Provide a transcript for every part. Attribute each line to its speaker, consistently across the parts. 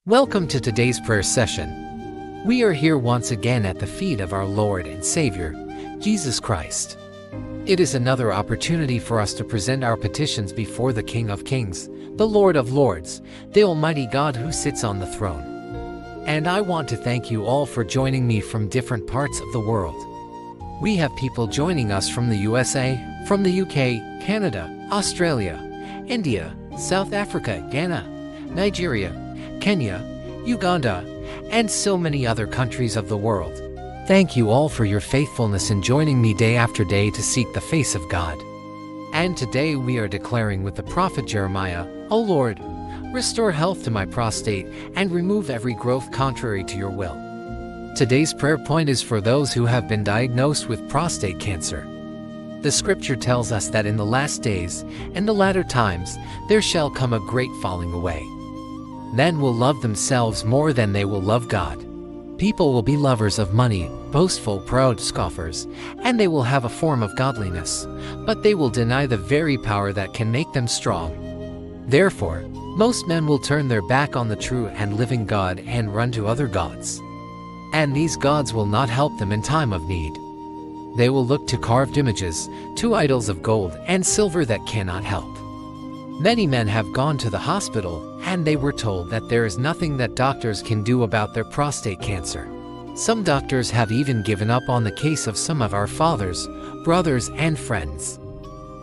Speaker 1: Welcome to today's prayer session. We are here once again at the feet of our Lord and Savior, Jesus Christ. It is another opportunity for us to present our petitions before the King of Kings, the Lord of Lords, the Almighty God who sits on the throne. And I want to thank you all for joining me from different parts of the world. We have people joining us from the USA, from the UK, Canada, Australia, India, South Africa, Ghana, Nigeria, Kenya, Uganda, and so many other countries of the world. Thank you all for your faithfulness in joining me day after day to seek the face of God. And today we are declaring with the prophet Jeremiah, "O Lord, restore health to my prostate and remove every growth contrary to your will." Today's prayer point is for those who have been diagnosed with prostate cancer. The scripture tells us that in the last days, in the latter times, there shall come a great falling away. Men will love themselves more than they will love God. People will be lovers of money, boastful, proud, scoffers, and they will have a form of godliness, but they will deny the very power that can make them strong. Therefore, most men will turn their back on the true and living God and run to other gods. And these gods will not help them in time of need. They will look to carved images, to idols of gold and silver that cannot help. Many men have gone to the hospital, and they were told that there is nothing that doctors can do about their prostate cancer. Some doctors have even given up on the case of some of our fathers, brothers, and friends.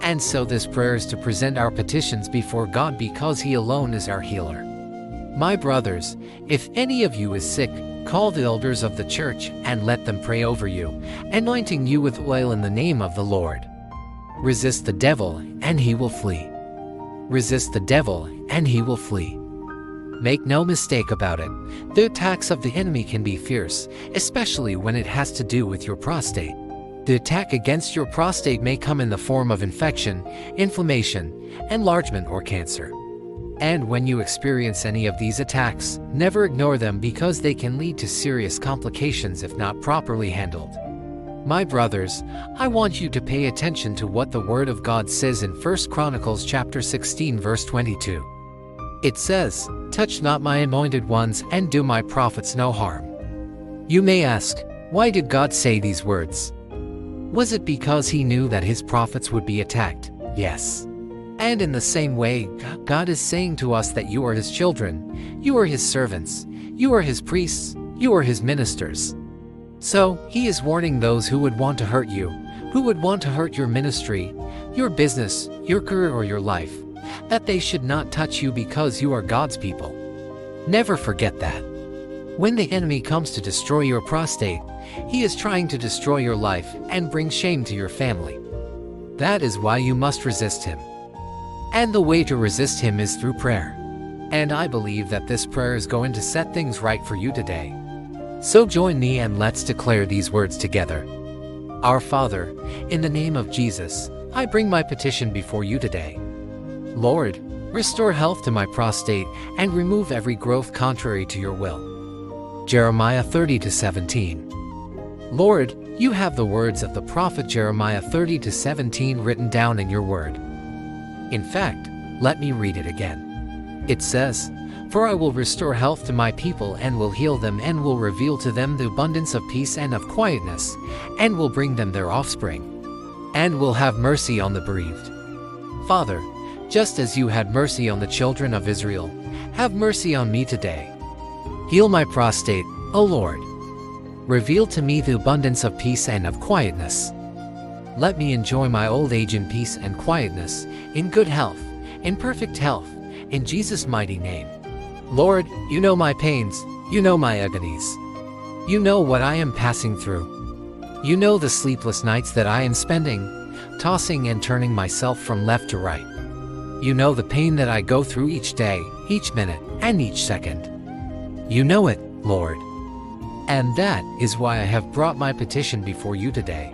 Speaker 1: And so this prayer is to present our petitions before God because He alone is our healer. My brothers, if any of you is sick, call the elders of the church and let them pray over you, anointing you with oil in the name of the Lord. Resist the devil, and he will flee. Resist the devil, and he will flee. Make no mistake about it, the attacks of the enemy can be fierce, especially when it has to do with your prostate. The attack against your prostate may come in the form of infection, inflammation, enlargement, or cancer. And when you experience any of these attacks, never ignore them because they can lead to serious complications if not properly handled. My brothers, I want you to pay attention to what the Word of God says in 1 Chronicles chapter 16 verse 22. It says, "Touch not my anointed ones and do my prophets no harm." You may ask, why did God say these words? Was it because He knew that His prophets would be attacked? Yes. And in the same way, God is saying to us that you are His children, you are His servants, you are His priests, you are His ministers. So, He is warning those who would want to hurt you, who would want to hurt your ministry, your business, your career, or your life, that they should not touch you because you are God's people. Never forget that. When the enemy comes to destroy your prostate, he is trying to destroy your life and bring shame to your family. That is why you must resist him. And the way to resist him is through prayer. And I believe that this prayer is going to set things right for you today. So join me and let's declare these words together. Our Father, in the name of Jesus, I bring my petition before you today. Lord, restore health to my prostate and remove every growth contrary to your will. Jeremiah 30:17. Lord, you have the words of the prophet Jeremiah 30:17 written down in your word. In fact, let me read it again. It says, "For I will restore health to my people and will heal them and will reveal to them the abundance of peace and of quietness, and will bring them their offspring, and will have mercy on the bereaved." Father, just as you had mercy on the children of Israel, have mercy on me today. Heal my prostate, O Lord. Reveal to me the abundance of peace and of quietness. Let me enjoy my old age in peace and quietness, in good health, in perfect health, in Jesus' mighty name. Lord, you know my pains, you know my agonies. You know what I am passing through. You know the sleepless nights that I am spending, tossing and turning myself from left to right. You know the pain that I go through each day, each minute, and each second. You know it, Lord. And that is why I have brought my petition before you today.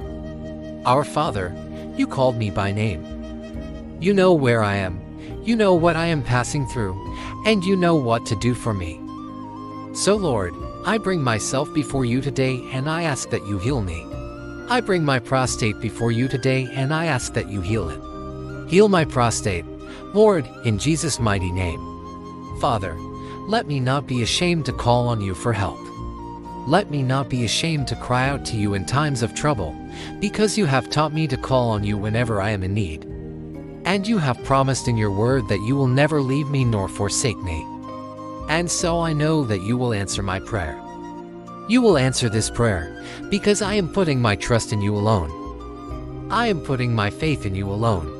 Speaker 1: Our Father, you called me by name. You know where I am, you know what I am passing through, and you know what to do for me. So Lord, I bring myself before you today and I ask that you heal me. I bring my prostate before you today and I ask that you heal it. Heal my prostate, Lord, in Jesus' mighty name. Father, Let me not be ashamed to call on you for help. Let me not be ashamed to cry out to you in times of trouble, because you have taught me to call on you whenever I am in need. And you have promised in your word that you will never leave me nor forsake me. And so I know that you will answer my prayer. You will answer this prayer, because I am putting my trust in you alone. I am putting my faith in you alone.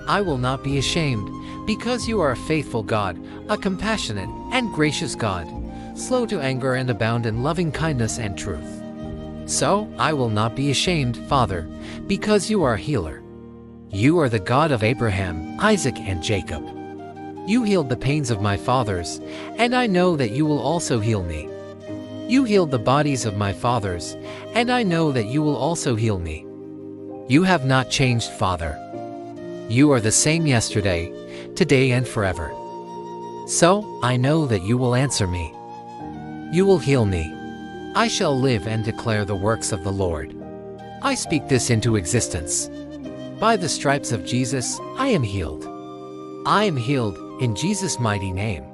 Speaker 1: I will not be ashamed, because you are a faithful God, a compassionate and gracious God, slow to anger and abound in loving kindness and truth. So I will not be ashamed, Father, because you are a healer. You are the God of Abraham, Isaac, and Jacob. You healed the pains of my fathers, and I know that you will also heal me. You healed the bodies of my fathers, and I know that you will also heal me. You have not changed, Father. You are the same yesterday, today, and forever. So I know that you will answer me. You will heal me. I shall live and declare the works of the Lord. I speak this into existence. By the stripes of Jesus, I am healed. I am healed in Jesus' mighty name.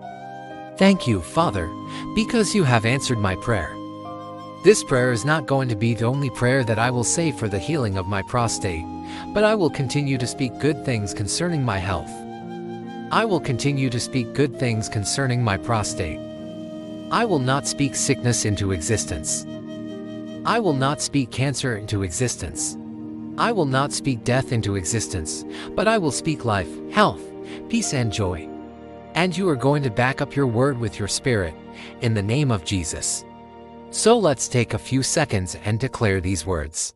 Speaker 1: Thank you, Father, because you have answered my prayer. This prayer is not going to be the only prayer that I will say for the healing of my prostate, but I will continue to speak good things concerning my health. I will continue to speak good things concerning my prostate. I will not speak sickness into existence. I will not speak cancer into existence. I will not speak death into existence, but I will speak life, health, peace, and joy. And you are going to back up your word with your spirit, in the name of Jesus. So let's take a few seconds and declare these words.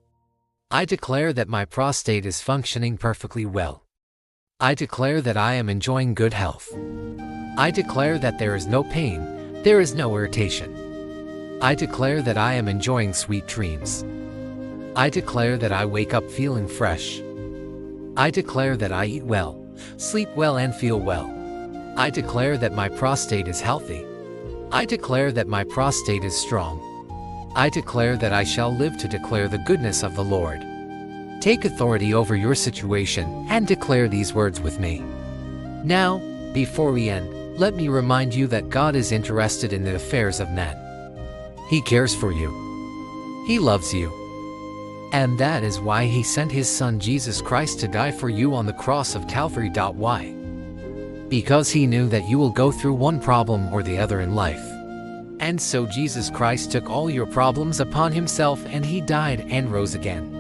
Speaker 1: I declare that my prostate is functioning perfectly well. I declare that I am enjoying good health. I declare that there is no pain, there is no irritation. I declare that I am enjoying sweet dreams. I declare that I wake up feeling fresh. I declare that I eat well, sleep well, and feel well. I declare that my prostate is healthy. I declare that my prostate is strong. I declare that I shall live to declare the goodness of the Lord. Take authority over your situation and declare these words with me. Now, before we end, let me remind you that God is interested in the affairs of men. He cares for you. He loves you. And that is why He sent His Son Jesus Christ to die for you on the cross of Calvary. Why? Because He knew that you will go through one problem or the other in life. And so Jesus Christ took all your problems upon Himself, and He died and rose again.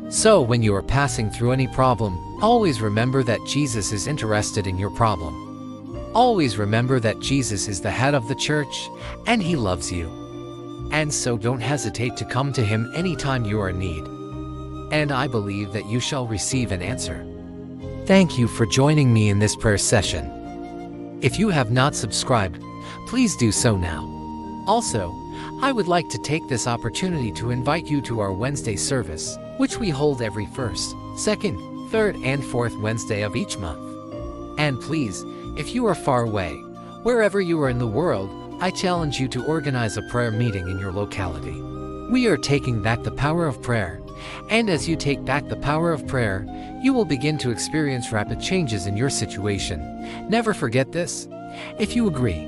Speaker 1: So when you are passing through any problem, always remember that Jesus is interested in your problem. Always remember that Jesus is the head of the church, and He loves you. And so don't hesitate to come to Him anytime you are in need. And I believe that you shall receive an answer. Thank you for joining me in this prayer session. If you have not subscribed, please do so now. Also, I would like to take this opportunity to invite you to our Wednesday service, which we hold every first, second, third, and fourth Wednesday of each month. And please, if you are far away, wherever you are in the world, I challenge you to organize a prayer meeting in your locality. We are taking back the power of prayer, and as you take back the power of prayer, you will begin to experience rapid changes in your situation. Never forget this. If you agree,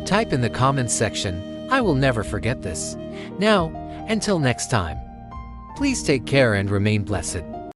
Speaker 1: type in the comments section, "I will never forget this." Now, until next time, please take care and remain blessed.